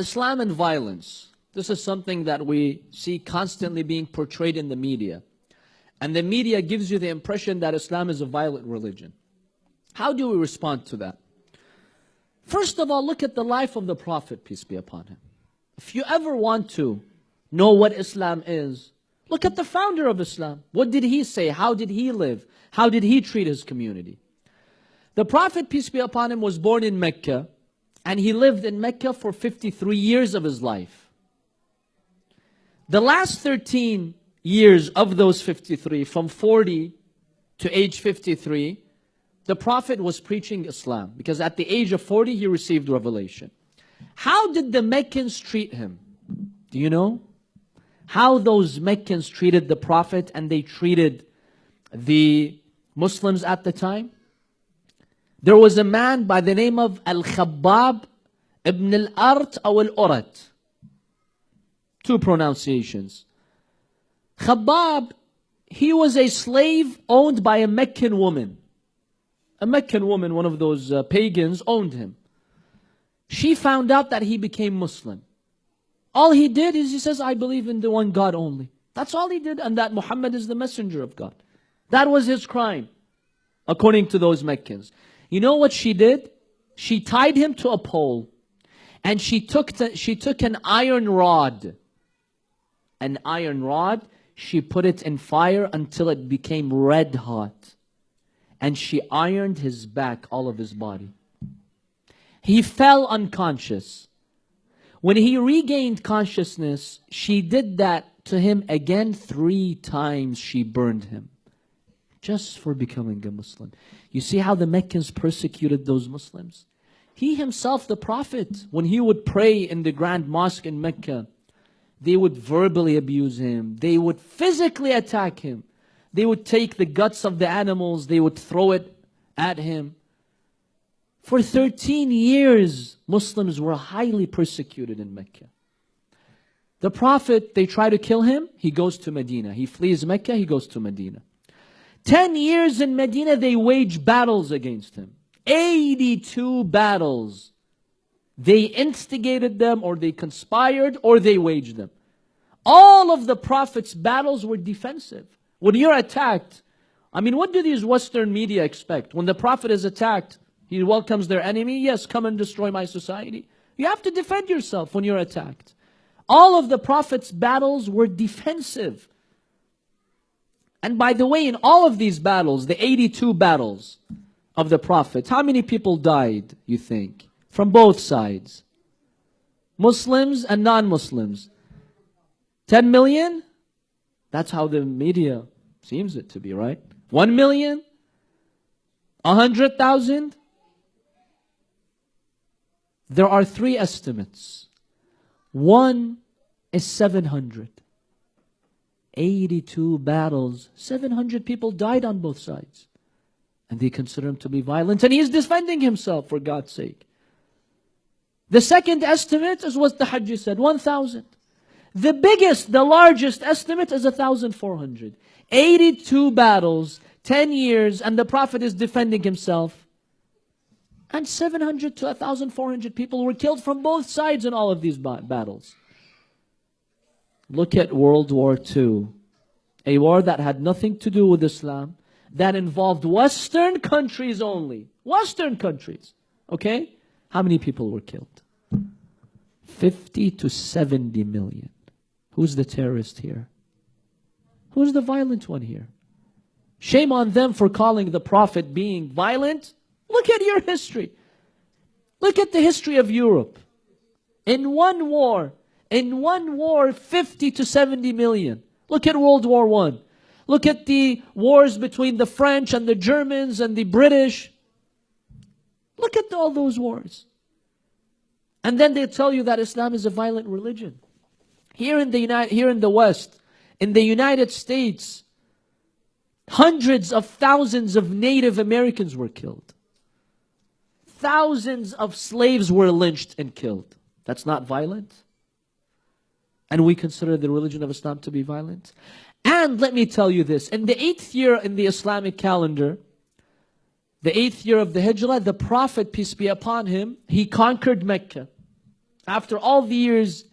Islam and violence. This is something that we see constantly being portrayed in the media. And the media gives you the impression that Islam is a violent religion. How do we respond to that? First of all, look at the life of the Prophet, peace be upon him. If you ever want to know what Islam is, look at the founder of Islam. What did he say? How did he live? How did he treat his community? The Prophet, peace be upon him, was born in Mecca, and he lived in Mecca for 53 years of his life. The last 13 years of those 53, from 40 to age 53, the Prophet was preaching Islam, because at the age of 40 he received revelation. How did the Meccans treat him? Do you know? How those Meccans treated the Prophet and they treated the Muslims at the time? There was a man by the name of Al-Khabbab ibn al-Art or Al-Urat. Two pronunciations. Khabbab, he was a slave owned by a Meccan woman. A Meccan woman, one of those pagans, owned him. She found out that he became Muslim. All he did is he says, I believe in the one God only. That's all he did, and that Muhammad is the messenger of God. That was his crime, according to those Meccans. You know what she did? She tied him to a pole, and she took an iron rod. An iron rod, she put it in fire until it became red hot. And she ironed his back, all of his body. He fell unconscious. When he regained consciousness, she did that to him again 3 times. She burned him. Just for becoming a Muslim. You see how the Meccans persecuted those Muslims? He himself, the Prophet, when he would pray in the Grand Mosque in Mecca, they would verbally abuse him. They would physically attack him. They would take the guts of the animals. They would throw it at him. For 13 years, Muslims were highly persecuted in Mecca. The Prophet, they try to kill him. He goes to Medina. He flees Mecca. He goes to Medina. 10 years in Medina, they wage battles against him. 82 battles. They instigated them, or they conspired, or they waged them. All of the Prophet's battles were defensive. When you're attacked, I mean, what do these Western media expect? When the Prophet is attacked, he welcomes their enemy. Yes, come and destroy my society. You have to defend yourself when you're attacked. All of the Prophet's battles were defensive. And by the way, in all of these battles, the 82 battles of the Prophet, how many people died, you think? From both sides. Muslims and non-Muslims. 10 million? That's how the media seems it to be, right? 1 million? 100,000? There are 3 estimates. One is 700. 82 battles. 700 people died on both sides. And they consider him to be violent. And he is defending himself, for God's sake. The second estimate is what the Hajj said, 1,000. The biggest, the largest estimate is 1,400. 82 battles, 10 years, and the Prophet is defending himself. And 700 to 1,400 people were killed from both sides in all of these battles. Look at World War II. A war that had nothing to do with Islam, that involved Western countries only. Western countries. Okay? How many people were killed? 50 to 70 million. Who's the terrorist here? Who's the violent one here? Shame on them for calling the Prophet being violent. Look at your history. Look at the history of Europe. In one war, 50 to 70 million. Look at World War I. Look at the wars between the French and the Germans and the British. Look at all those wars. And then they tell you that Islam is a violent religion. Here in the West, in the United States, hundreds of thousands of Native Americans were killed. Thousands of slaves were lynched and killed. That's not violent? And we consider the religion of Islam to be violent? And let me tell you this, in the 8th year in the Islamic calendar, the 8th year of the Hijrah, the Prophet, peace be upon him, he conquered Mecca. After all the years,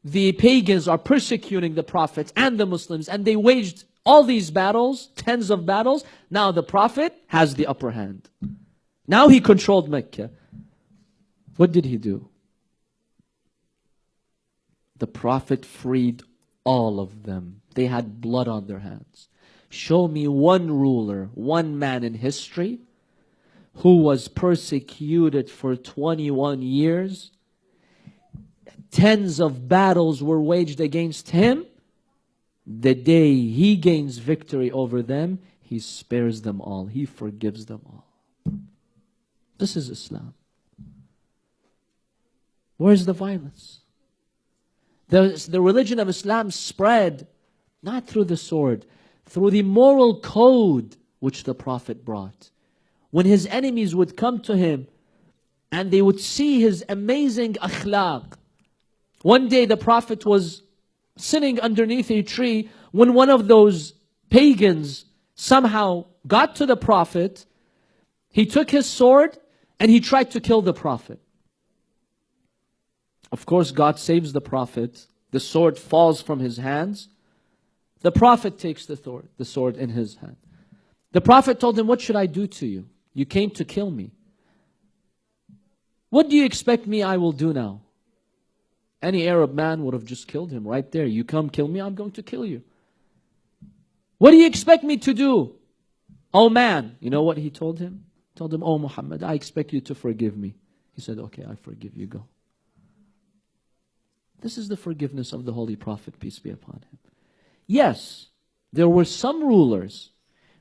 the pagans are persecuting the prophets and the Muslims, and they waged all these battles, tens of battles. Now the prophet has the upper hand. Now he controlled Mecca. What did he do? The prophet freed all of them. They had blood on their hands. Show me one ruler, one man in history who was persecuted for 21 years. Tens of battles were waged against him. The day he gains victory over them, he spares them all. He forgives them all. This is Islam. Where's the violence? The religion of Islam spread not through the sword, through the moral code which the Prophet brought. When his enemies would come to him and they would see his amazing akhlaq. One day the Prophet was sitting underneath a tree when one of those pagans somehow got to the Prophet. He took his sword and he tried to kill the Prophet. Of course, God saves the Prophet. The sword falls from his hands. The Prophet takes the sword in his hand. The Prophet told him, "What should I do to you? You came to kill me. What do you expect me I will do now?" Any Arab man would have just killed him right there. "You come kill me, I'm going to kill you. What do you expect me to do? Oh man." You know what he told him? He told him, "Oh Muhammad, I expect you to forgive me." He said, "Okay, I forgive you, go." This is the forgiveness of the Holy Prophet, peace be upon him. Yes, there were some rulers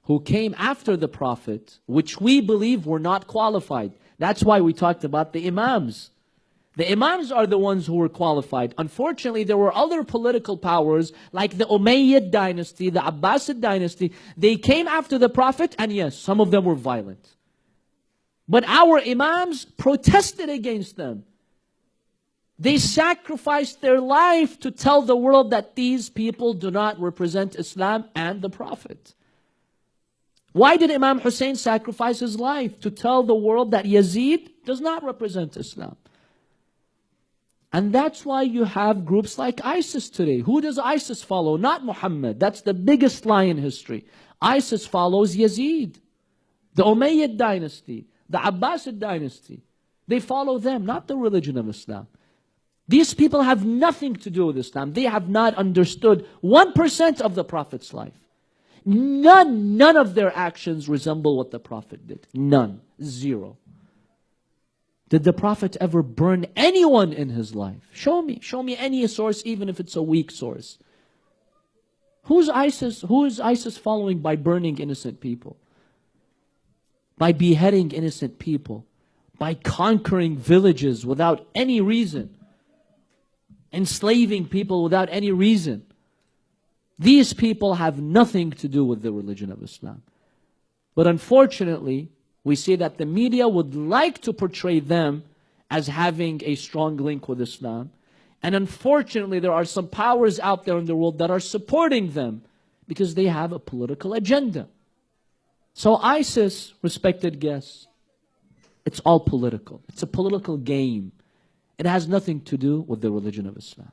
who came after the Prophet, which we believe were not qualified. That's why we talked about the Imams. The Imams are the ones who were qualified. Unfortunately, there were other political powers like the Umayyad dynasty, the Abbasid dynasty. They came after the Prophet, and yes, some of them were violent. But our Imams protested against them. They sacrificed their life to tell the world that these people do not represent Islam and the Prophet. Why did Imam Hussein sacrifice his life? To tell the world that Yazid does not represent Islam. And that's why you have groups like ISIS today. Who does ISIS follow? Not Muhammad. That's the biggest lie in history. ISIS follows Yazid, the Umayyad dynasty, the Abbasid dynasty. They follow them, not the religion of Islam. These people have nothing to do with Islam. They have not understood 1% of the Prophet's life. None of their actions resemble what the Prophet did. None. Zero. Did the Prophet ever burn anyone in his life? Show me any source, even if it's a weak source. Who is ISIS following by burning innocent people? By beheading innocent people? By conquering villages without any reason? Enslaving people without any reason? These people have nothing to do with the religion of Islam. But unfortunately, we see that the media would like to portray them as having a strong link with Islam. And unfortunately, there are some powers out there in the world that are supporting them because they have a political agenda. So ISIS, respected guests, it's all political. It's a political game. It has nothing to do with the religion of Islam.